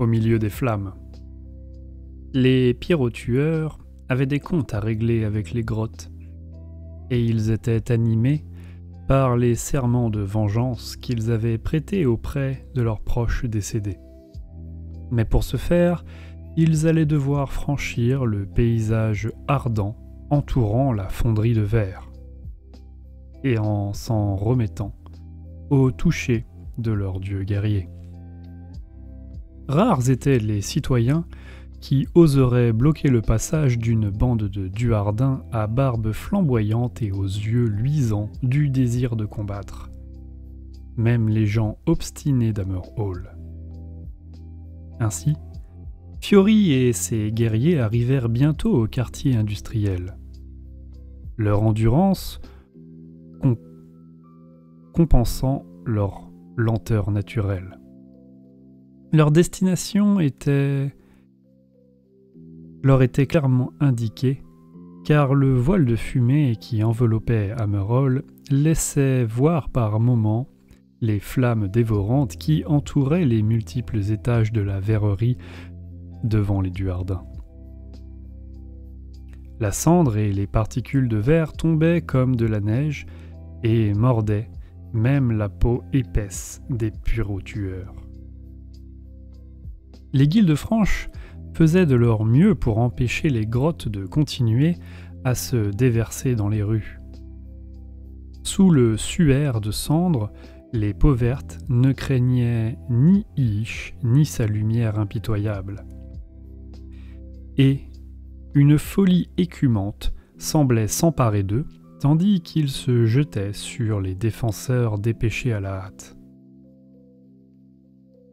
au milieu des flammes. Les pyrotueurs avaient des comptes à régler avec les grottes, et ils étaient animés par les serments de vengeance qu'ils avaient prêtés auprès de leurs proches décédés. Mais pour ce faire, ils allaient devoir franchir le paysage ardent entourant la fonderie de verre, et en s'en remettant au toucher de leur dieu guerrier. Rares étaient les citoyens qui oseraient bloquer le passage d'une bande de duardins à barbe flamboyante et aux yeux luisants du désir de combattre. Même les gens obstinés d'Hammerhall. Ainsi, Fiori et ses guerriers arrivèrent bientôt au quartier industriel. Leur endurance compensant leur lenteur naturelle. Leur destination leur était clairement indiquée, car le voile de fumée qui enveloppait Hammerhall laissait voir par moments les flammes dévorantes qui entouraient les multiples étages de la verrerie devant les duardins. La cendre et les particules de verre tombaient comme de la neige et mordaient même la peau épaisse des pyrotueurs. Les Guildes-Franches faisaient de leur mieux pour empêcher les grottes de continuer à se déverser dans les rues. Sous le suaire de cendres, les peaux vertes ne craignaient ni Ish ni sa lumière impitoyable. Et une folie écumante semblait s'emparer d'eux, tandis qu'ils se jetaient sur les défenseurs dépêchés à la hâte.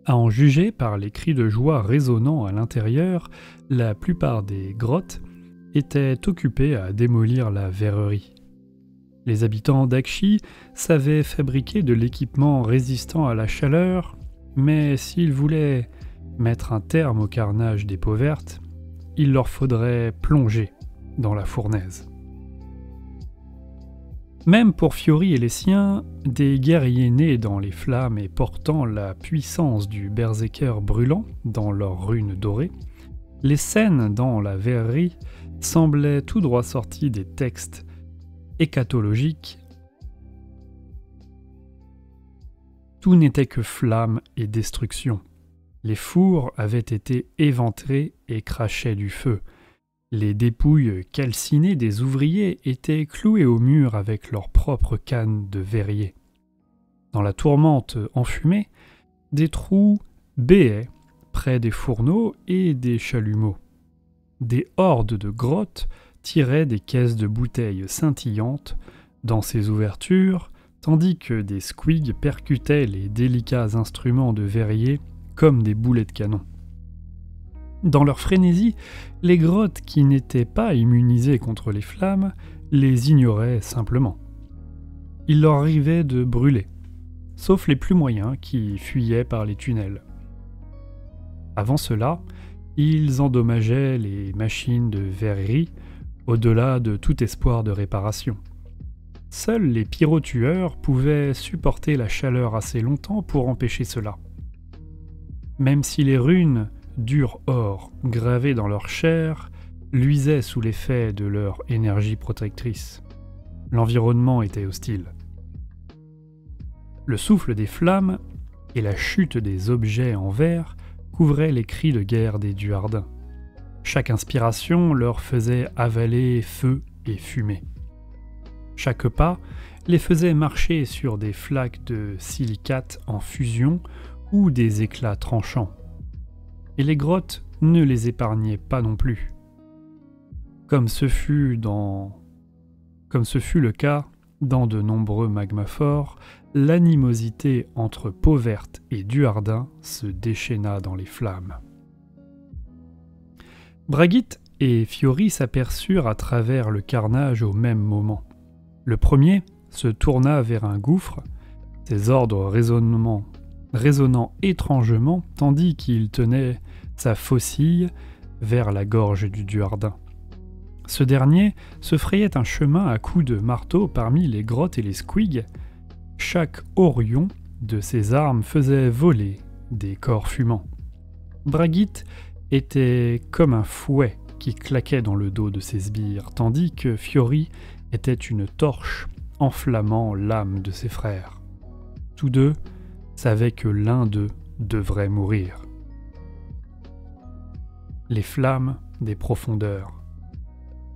À en juger par les cris de joie résonnant à l'intérieur, la plupart des grottes étaient occupées à démolir la verrerie. Les habitants d'Akshi savaient fabriquer de l'équipement résistant à la chaleur, mais s'ils voulaient mettre un terme au carnage des peaux vertes, il leur faudrait plonger dans la fournaise. Même pour Fiori et les siens, des guerriers nés dans les flammes et portant la puissance du berserker brûlant dans leurs runes dorées, les scènes dans la verrerie semblaient tout droit sorties des textes eschatologiques. Tout n'était que flammes et destruction. Les fours avaient été éventrés et crachaient du feu. Les dépouilles calcinées des ouvriers étaient clouées au mur avec leurs propres cannes de verrier. Dans la tourmente enfumée, des trous béaient près des fourneaux et des chalumeaux. Des hordes de grottes tiraient des caisses de bouteilles scintillantes dans ces ouvertures, tandis que des squigs percutaient les délicats instruments de verrier comme des boulets de canon. Dans leur frénésie, les grottes qui n'étaient pas immunisées contre les flammes les ignoraient simplement. Il leur arrivait de brûler, sauf les plus moyens qui fuyaient par les tunnels. Avant cela, ils endommageaient les machines de verrerie au-delà de tout espoir de réparation. Seuls les pyrotueurs pouvaient supporter la chaleur assez longtemps pour empêcher cela. Même si les runes dur or gravées dans leur chair luisaient sous l'effet de leur énergie protectrice. L'environnement était hostile. Le souffle des flammes et la chute des objets en verre couvraient les cris de guerre des duardins. Chaque inspiration leur faisait avaler feu et fumée. Chaque pas les faisait marcher sur des flaques de silicate en fusion ou des éclats tranchants. Et les grottes ne les épargnaient pas non plus. Comme ce fut le cas dans de nombreux magmaphores, l'animosité entre peau verte et duardin se déchaîna dans les flammes. Bragitte et Fiori s'aperçurent à travers le carnage au même moment. Le premier se tourna vers un gouffre, ses ordres résonnant étrangement, tandis qu'il tenait sa faucille vers la gorge du duardin. Ce dernier se frayait un chemin à coups de marteau parmi les grottes et les squigs. Chaque horion de ses armes faisait voler des corps fumants. Bragitte était comme un fouet qui claquait dans le dos de ses sbires, tandis que Fiori était une torche enflammant l'âme de ses frères. Tous deux savaient que l'un d'eux devrait mourir. Les flammes des profondeurs.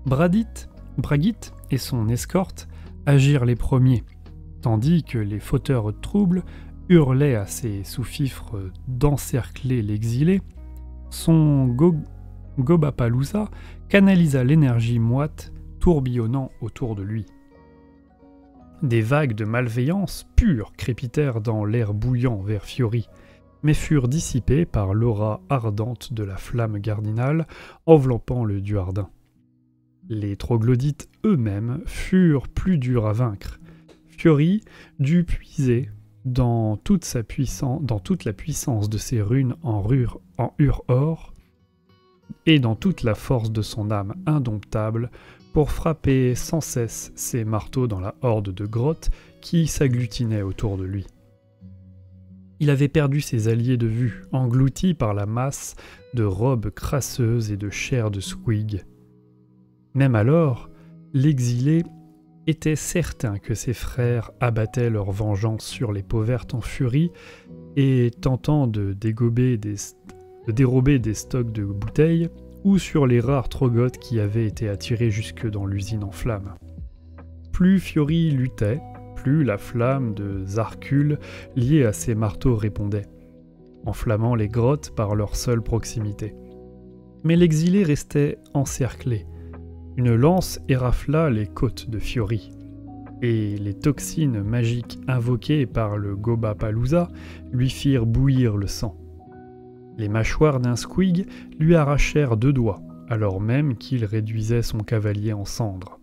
Bragitte et son escorte agirent les premiers, tandis que les fauteurs de troubles hurlaient à ses sous-fifres d'encercler l'exilé. Son Gobapalooza canalisa l'énergie moite tourbillonnant autour de lui. Des vagues de malveillance pure crépitèrent dans l'air bouillant vers Fiori, mais furent dissipées par l'aura ardente de la flamme cardinale enveloppant le dieu ardent. Les troglodytes eux-mêmes furent plus durs à vaincre. Fiori dut puiser dans toute la puissance de ses runes en ur-or et dans toute la force de son âme indomptable pour frapper sans cesse ses marteaux dans la horde de grottes qui s'agglutinait autour de lui. Il avait perdu ses alliés de vue, engloutis par la masse de robes crasseuses et de chair de squig. Même alors, l'exilé était certain que ses frères abattaient leur vengeance sur les peaux vertes en furie et tentant de dérober des stocks de bouteilles ou sur les rares trogotes qui avaient été attirés jusque dans l'usine en flammes. Plus Fiori luttait, plus la flamme de Zarkul liée à ses marteaux répondait, enflammant les grottes par leur seule proximité. Mais l'exilé restait encerclé. Une lance érafla les côtes de Fiori, et les toxines magiques invoquées par le Gobapalooza lui firent bouillir le sang. Les mâchoires d'un squig lui arrachèrent 2 doigts, alors même qu'il réduisait son cavalier en cendres.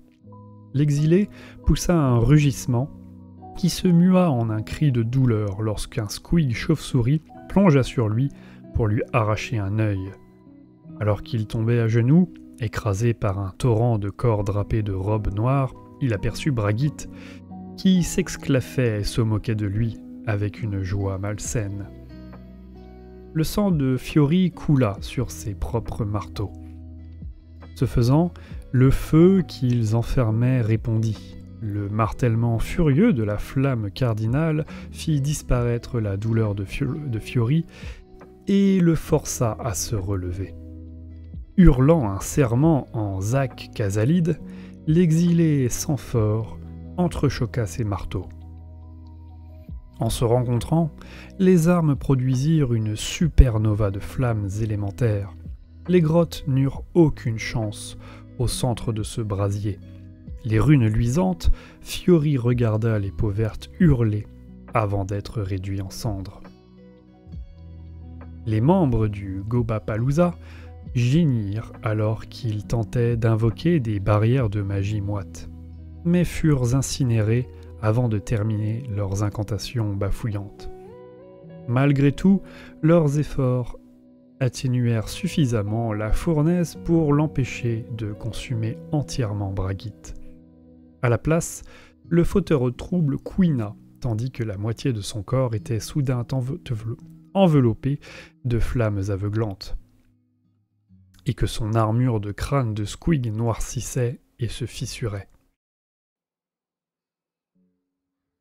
L'exilé poussa un rugissement qui se mua en un cri de douleur lorsqu'un squig chauve-souris plongea sur lui pour lui arracher un œil. Alors qu'il tombait à genoux, écrasé par un torrent de corps drapés de robes noires, il aperçut Bragitte, qui s'exclafait et se moquait de lui avec une joie malsaine. Le sang de Fiori coula sur ses propres marteaux. Ce faisant, le feu qu'ils enfermaient répondit. Le martèlement furieux de la flamme cardinale fit disparaître la douleur de Fiori et le força à se relever. Hurlant un serment en Zak Casalide, l'exilé sans fort entrechoqua ses marteaux. En se rencontrant, les armes produisirent une supernova de flammes élémentaires. Les grottes n'eurent aucune chance au centre de ce brasier. Les runes luisantes, Fiori regarda les peaux vertes hurler avant d'être réduit en cendres. Les membres du Gobapalooza gémirent alors qu'ils tentaient d'invoquer des barrières de magie moite, mais furent incinérés avant de terminer leurs incantations bafouillantes. Malgré tout, leurs efforts atténuèrent suffisamment la fournaise pour l'empêcher de consumer entièrement Bragitte. À la place, le fauteur au trouble couina, tandis que la moitié de son corps était soudain enveloppée de flammes aveuglantes, et que son armure de crâne de squig noircissait et se fissurait.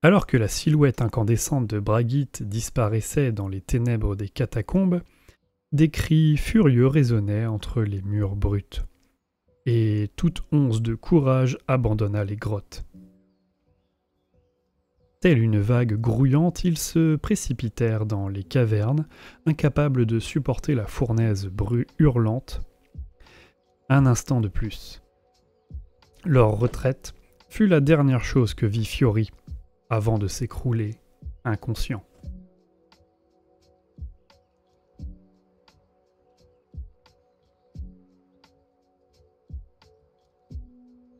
Alors que la silhouette incandescente de Bragitte disparaissait dans les ténèbres des catacombes, des cris furieux résonnaient entre les murs bruts, et toute once de courage abandonna les grottes. Telle une vague grouillante, ils se précipitèrent dans les cavernes, incapables de supporter la fournaise hurlante un instant de plus. Leur retraite fut la dernière chose que vit Fiori avant de s'écrouler inconscient.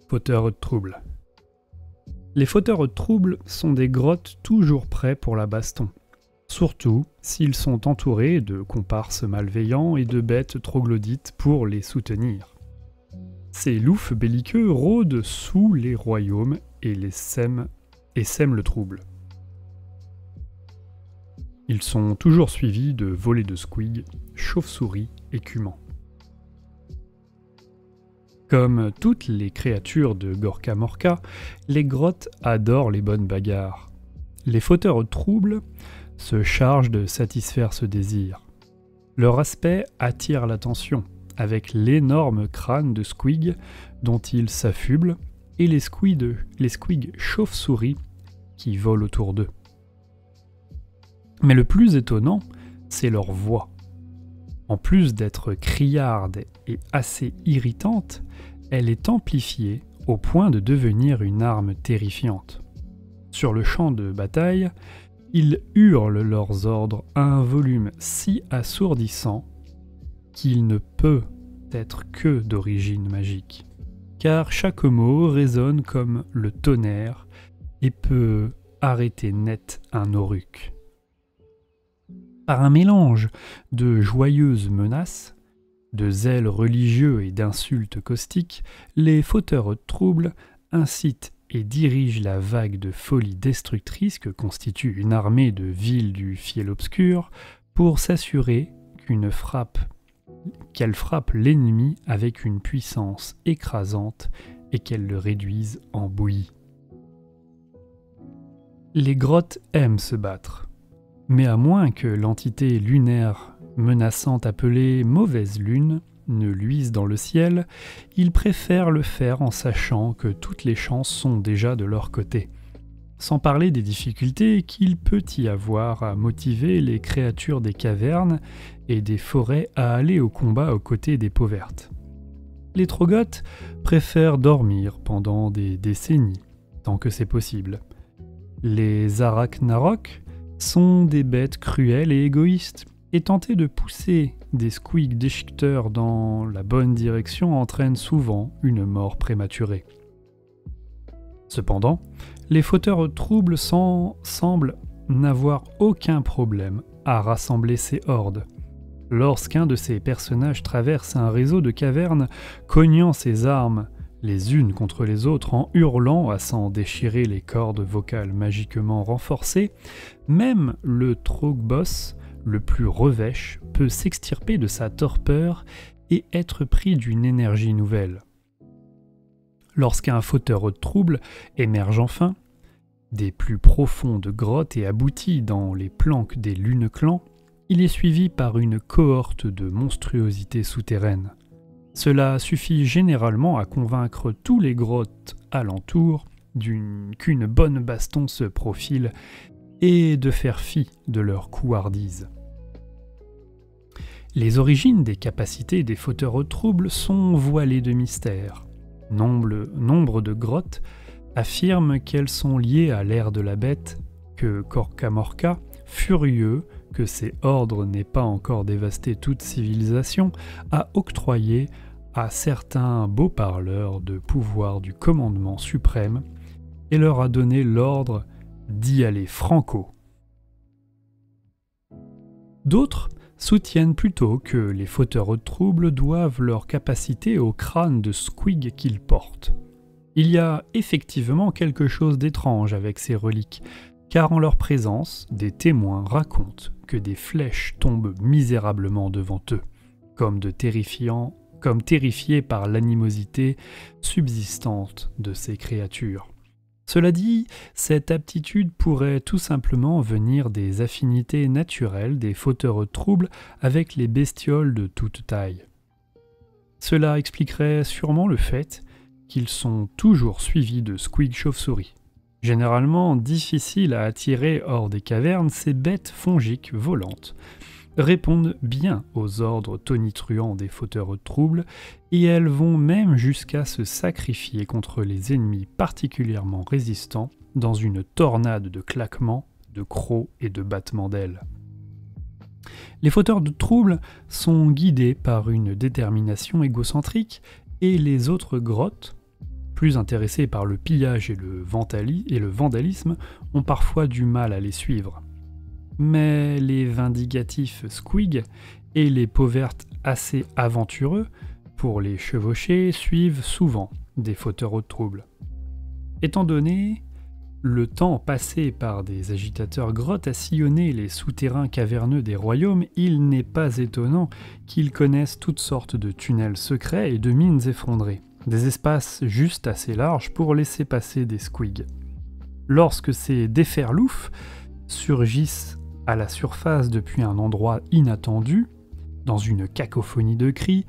Fauteurs de trouble. Les fauteurs de trouble sont des grottes toujours prêts pour la baston, surtout s'ils sont entourés de comparses malveillants et de bêtes troglodytes pour les soutenir. Ces loups belliqueux rôdent sous les royaumes et sèment le trouble. Ils sont toujours suivis de volées de squig, chauves-souris, écumants. Comme toutes les créatures de Gorka Morka, les grottes adorent les bonnes bagarres. Les fauteurs de troubles se chargent de satisfaire ce désir. Leur aspect attire l'attention, avec l'énorme crâne de squig dont ils s'affublent et les squigs chauves-souris qui volent autour d'eux. Mais le plus étonnant, c'est leur voix. En plus d'être criarde et assez irritante, elle est amplifiée au point de devenir une arme terrifiante. Sur le champ de bataille, ils hurlent leurs ordres à un volume si assourdissant qu'il ne peut être que d'origine magique, car chaque mot résonne comme le tonnerre et peut arrêter net un auruc. Par un mélange de joyeuses menaces, de zèle religieux et d'insultes caustiques, les fauteurs de troubles incitent et dirigent la vague de folie destructrice que constitue une armée de villes du fiel obscur pour s'assurer qu'elle frappe l'ennemi avec une puissance écrasante et qu'elle le réduise en bouillie. Les grottes aiment se battre, mais à moins que l'entité lunaire menaçante appelée Mauvaise Lune ne luise dans le ciel, ils préfèrent le faire en sachant que toutes les chances sont déjà de leur côté. Sans parler des difficultés qu'il peut y avoir à motiver les créatures des cavernes et des forêts à aller au combat aux côtés des peaux vertes. Les Troggoths préfèrent dormir pendant des décennies, tant que c'est possible. Les Arachnarok sont des bêtes cruelles et égoïstes, et tenter de pousser des squigs déchiqueteurs dans la bonne direction entraîne souvent une mort prématurée. Cependant, les fauteurs de troubles semblent n'avoir aucun problème à rassembler ces hordes. Lorsqu'un de ces personnages traverse un réseau de cavernes, cognant ses armes les unes contre les autres en hurlant à s'en déchirer les cordes vocales magiquement renforcées, même le Trogboss le plus revêche peut s'extirper de sa torpeur et être pris d'une énergie nouvelle. Lorsqu'un fauteur de troubles émerge enfin, des plus profondes grottes et aboutit dans les planques des Luneclans, il est suivi par une cohorte de monstruosités souterraines. Cela suffit généralement à convaincre tous les grottes alentours qu'une bonne baston se profile et de faire fi de leur couardise. Les origines des capacités des fauteurs de troubles sont voilées de mystère. Nombre de grottes affirment qu'elles sont liées à l'ère de la bête, que Gorka Morka, furieux que ses ordres n'aient pas encore dévasté toute civilisation, a octroyé à certains beaux parleurs de pouvoir du commandement suprême et leur a donné l'ordre d'y aller franco. D'autres soutiennent plutôt que les fauteurs de troubles doivent leur capacité au crâne de squig qu'ils portent. Il y a effectivement quelque chose d'étrange avec ces reliques, car en leur présence, des témoins racontent que des flèches tombent misérablement devant eux, comme terrifiés par l'animosité subsistante de ces créatures. Cela dit, cette aptitude pourrait tout simplement venir des affinités naturelles des fauteurs de troubles avec les bestioles de toute taille. Cela expliquerait sûrement le fait qu'ils sont toujours suivis de squig chauves-souris. Généralement difficiles à attirer hors des cavernes, ces bêtes fongiques volantes répondent bien aux ordres tonitruants des fauteurs de troubles et elles vont même jusqu'à se sacrifier contre les ennemis particulièrement résistants dans une tornade de claquements, de crocs et de battements d'ailes. Les fauteurs de troubles sont guidés par une détermination égocentrique et les autres grottes, plus intéressés par le pillage et le vandalisme, ont parfois du mal à les suivre. Mais les vindicatifs squig et les peaux vertes assez aventureux pour les chevaucher suivent souvent des fauteurs de troubles. Étant donné Le temps passé par des agitateurs grottes à sillonner les souterrains caverneux des royaumes, il n'est pas étonnant qu'ils connaissent toutes sortes de tunnels secrets et de mines effondrées, des espaces juste assez larges pour laisser passer des squigs. Lorsque ces déferloufs surgissent à la surface depuis un endroit inattendu, dans une cacophonie de cris,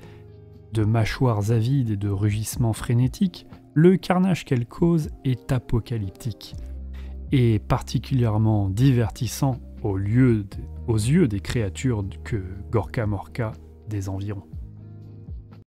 de mâchoires avides et de rugissements frénétiques, le carnage qu'elle cause est apocalyptique et particulièrement divertissant aux yeux des créatures que Gorka Morka des environs.